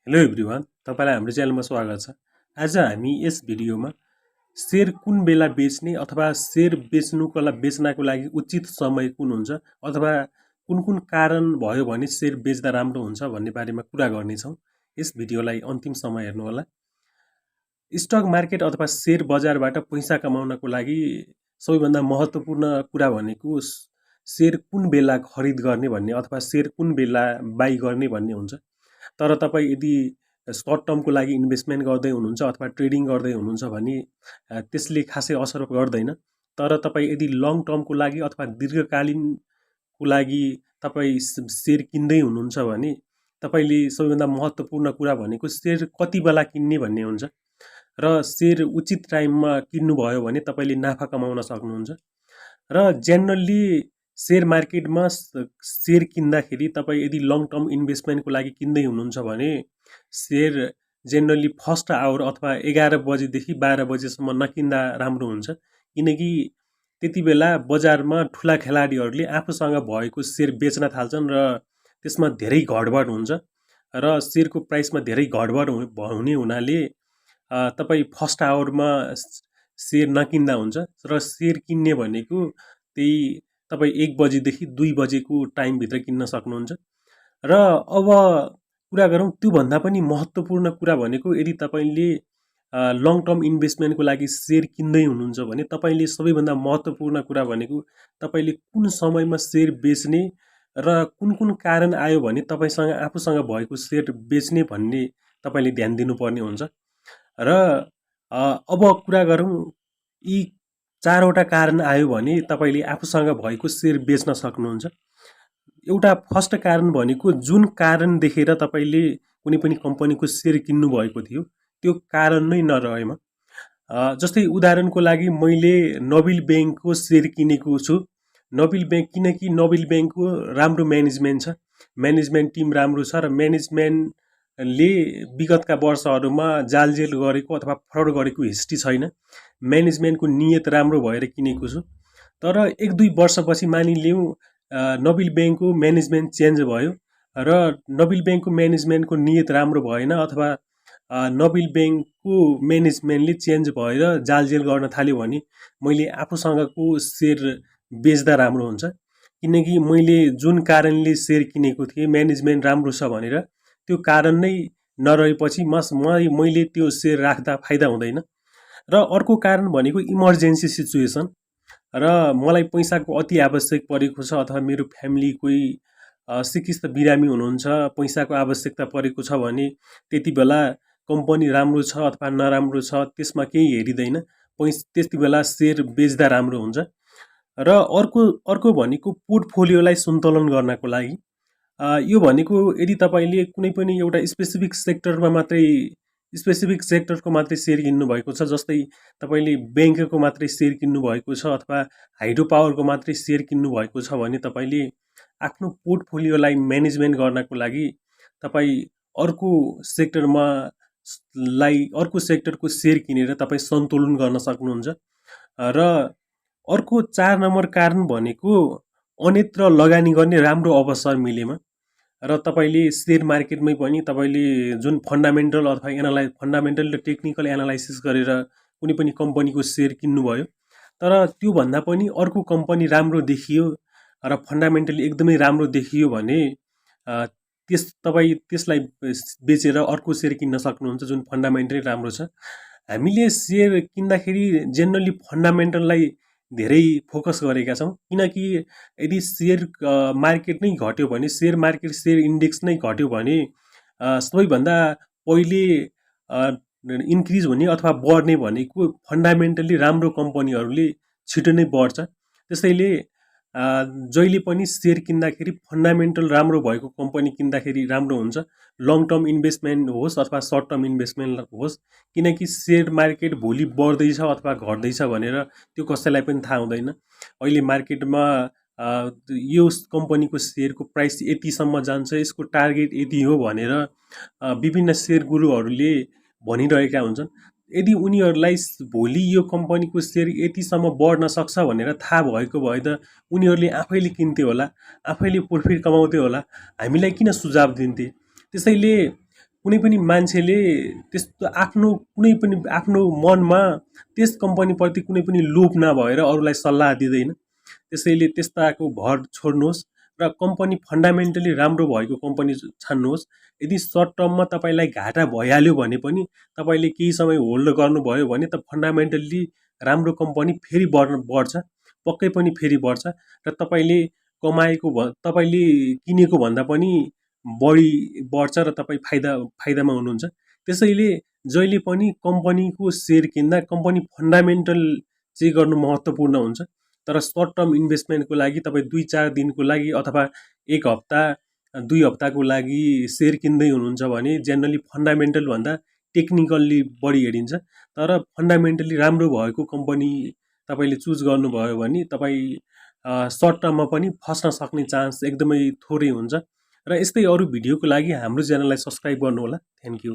Hello everyone, तपाईलाई हाम्रो च्यानलमा स्वागत छ। आज हामी यस भिडियोमा शेयर कुन बेला बेच्ने अथवा शेयर बेच्नको लागि उचित समय कुन हुन्छ अथवा कुन कुन कारण भयो भने शेयर बेच्दा राम्रो हुन्छ भन्ने बारेमा कुरा गर्नेछौँ। यस भिडियोलाई अन्तिम समय हेर्नुहोला। स्टक मार्केट अथवा शेयर बजारबाट पैसा कमाउनको लागि सबैभन्दा महत्त्वपूर्ण कुरा भनेको शेयर कुन बेला खरिद गर्ने भन्ने अथवा शेयर कुन बेला बाइ गर्ने भन्ने हुन्छ। तर तपाईँ यदि सर्ट टर्मको लागि इन्भेस्टमेन्ट गर्दै हुनुहुन्छ अथवा ट्रेडिङ गर्दै हुनुहुन्छ भने त्यसले खासै असर गर्दैन। तर तपाईँ यदि लङ टर्मको लागि अथवा दीर्घकालीनको लागि तपाईँ शेयर किन्दै हुनुहुन्छ भने तपाईले सबैभन्दा महत्त्वपूर्ण कुरा भनेको शेयर कति बेला किन्ने भन्ने हुन्छ र शेयर उचित टाइममा किन्नुभयो भने तपाईले नाफा कमाउन सक्नुहुन्छ। र जेनरली शेयर मार्केटमा शेयर किन्दाखेरि तपाईँ यदि लङ टर्म इन्भेस्टमेन्टको लागि किन्दै हुनुहुन्छ भने शेयर जेनरली फर्स्ट आवर अथवा 11 बजेदेखि 12 बजेसम्म नकिन्दा राम्रो हुन्छ, किनकि त्यति बेला बजारमा ठुला खेलाडीहरूले आफूसँग भएको शेयर बेच्न थाल्छन् र त्यसमा धेरै घटबड हुन्छ र शेयरको प्राइसमा धेरै घटबड हुने हुनाले तपाईँ फर्स्ट आवरमा शेयर नकिन्दा हुन्छ र शेयर किन्ने भनेको त्यही तपाईँ 1 बजेदेखि 2 बजेको टाइमभित्र किन्न सक्नुहुन्छ। र अब कुरा गरौँ त्योभन्दा पनि महत्त्वपूर्ण कुरा भनेको यदि तपाईँले लङ टर्म इन्भेस्टमेन्टको लागि शेयर किन्दै हुनुहुन्छ भने तपाईँले सबैभन्दा महत्त्वपूर्ण कुरा भनेको तपाईँले कुन समयमा शेयर बेच्ने र कुन कुन कारण आयो भने तपाईँसँग आफूसँग भएको शेयर बेच्ने भन्ने तपाईँले ध्यान दिनुपर्ने हुन्छ। र अब कुरा गरौँ यी 4वटा कारण आयो भने तपाईले आफूसँग भएको शेयर बेच्न सक्नुहुन्छ। एउटा फर्स्ट कारण भनेको जुन कारण देखेर तपाईले कुनै पनि कम्पनीको शेयर किन्नु भएको थियो त्यो कारण नै नरहेमा। जस्तै उदाहरणको लागि मैले नबिल बैंकको शेयर किनेको छु। नबिल बैंक किनकि नबिल बैंकको राम्रो म्यानेजमेन्ट छ, म्यानेजमेन्ट टिम राम्रो छ र म्यानेजमेन्टले विगतका वर्षहरूमा जालजेल गरेको अथवा फ्रड गरेको हिस्ट्री छैन। म्यानेजमेन्टको नियत राम्रो भएर किनेको छु। तर 1-2 वर्षपछि मानिलिउँ नबिल बैंकको म्यानेजमेन्ट चेन्ज भयो र नबिल बैंकको म्यानेजमेन्टको नियत राम्रो भएन अथवा नबिल बैंकको म्यानेजमेन्टले चेन्ज भएर जालजेल गर्न थाल्यो भने मैले आफूसँगको शेयर बेच्दा राम्रो हुन्छ, किनकि मैले जुन कारणले शेयर किनेको थिएँ म्यानेजमेन्ट राम्रो छ भनेर त्यो कारण नै नरहेपछि मैले त्यो शेयर राख्दा फाइदा हुँदैन। र अर्को कारण भनेको इमर्जेन्सी सिचुएसन र मलाई पैसाको अति आवश्यक परेको छ अथवा मेरो फ्यामिली कोही सिकिस्त बिरामी हुनुहुन्छ, पैसाको आवश्यकता परेको छ भने त्यति बेला कम्पनी राम्रो छ अथवा नराम्रो छ त्यसमा केही हेरिदैन, त्यति बेला शेयर बेच्दा राम्रो हुन्छ। र अर्को भनेको पोर्टफोलियोलाई सन्तुलन गर्नको लागि यो भनेको यदि तपाईले कुनै पनि एउटा स्पेसिफिक सेक्टरको मात्रै शेयर किन्नु भएको छ, जस्तै तपाईले बैंकको मात्रै शेयर किन्नु भएको छ अथवा हाइड्रो पावरको मात्रै शेयर किन्नु भएको छ भने तपाईले आफ्नो पोर्टफोलियोलाई म्यानेजमेन्ट गर्नको लागि तपाईँ अर्को सेक्टरको शेयर किनेर तपाईँ सन्तुलन गर्न सक्नुहुन्छ। र अर्को 4 नम्बर कारण भनेको अन्यत्र लगानी गर्ने राम्रो अवसर मिलेमा र तपाईले शेयर मार्केटमै पनि तपाईले जुन फन्डामेन्टल अथवा फन्डामेन्टल र टेक्निकल एनालाइसिस गरेर कुनै पनि कम्पनीको शेयर किन्नुभयो, तर त्यो भन्दा पनि अर्को कम्पनी राम्रो देखियो र फन्डामेन्टली एकदमै राम्रो देखियो भने तपाईँ त्यसलाई बेचेर अर्को शेयर किन्न सक्नुहुन्छ जुन फन्डामेन्टली राम्रो छ। हामीले शेयर किन्दाखेरि जेनरली फन्डामेन्टललाई धेरै फोकस गरेका छौँ, किनकि यदि शेयर मार्केट नै घट्यो भने शेयर इन्डेक्स नै घट्यो भने सबैभन्दा पहिले इन्क्रिज हुने अथवा बढ्ने भनेको फन्डामेन्टली राम्रो कम्पनीहरूले छिटो नै बढ्छ। त्यसैले जहिले पनि शेयर किन्दाखेरि फन्डामेन्टल राम्रो भएको कम्पनी किन्दाखेरि राम्रो हुन्छ, लङ टर्म इन्भेस्टमेन्ट होस् अथवा सर्ट टर्म इन्भेस्टमेन्ट होस्, किनकि शेयर मार्केट भोलि बढ्दैछ अथवा घट्दैछ भनेर त्यो कसैलाई पनि थाहा हुँदैन। अहिले मार्केटमा यो कम्पनीको शेयरको प्राइस यतिसम्म जान्छ, यसको टार्गेट यति हो भनेर विभिन्न शेयर गुरुहरूले भनिरहेका हुन्छन्। यदि उनीहरूलाई भोलि यो कम्पनीको शेयर यतिसम्म बढ्न सक्छ भनेर थाहा भएको भए त उनीहरूले आफैले किन्थे होला, आफैले प्रफिट कमाउँथे होला, हामीलाई किन सुझाव दिन्थे। त्यसैले कुनै पनि मान्छेले त्यस्तो आफ्नो मनमा त्यस कम्पनीप्रति कुनै पनि लोभ नभएर अरूलाई सल्लाह दिँदैन। त्यसैले त्यस्ताको भर छोड्नुहोस् र कम्पनी फन्डामेन्टली राम्रो भएको कम्पनी छान्नुहोस्। यदि सर्ट टर्ममा तपाईँलाई घाटा भइहाल्यो भने पनि तपाईँले केही समय होल्ड गर्नुभयो भने त फन्डामेन्टल्ली राम्रो कम्पनी फेरि बढ्छ, पक्कै पनि फेरि बढ्छ र तपाईँले किनेको भन्दा पनि बढी बढ्छ र तपाईँ फाइदामा हुनुहुन्छ। त्यसैले जहिले पनि कम्पनीको सेयर किन्दा कम्पनी फन्डामेन्टल चेक गर्नु महत्त्वपूर्ण हुन्छ। तर सर्ट टर्म इन्भेस्टमेन्टको लागि तपाईँ 2-4 दिनको लागि अथवा 1 हप्ता 2 हप्ताको लागि सेयर किन्दै हुनुहुन्छ भने जेनरली फन्डामेन्टल भन्दा टेक्निकल्ली बढी हेरिन्छ। तर फन्डामेन्टली राम्रो भएको कम्पनी तपाईँले चुज गर्नुभयो भने तपाईँ सर्ट टर्ममा पनि फस्न सक्ने चान्स एकदमै थोरै हुन्छ। र यस्तै अरू भिडियोको लागि हाम्रो च्यानललाई सब्स्क्राइब गर्नुहोला। Thank you.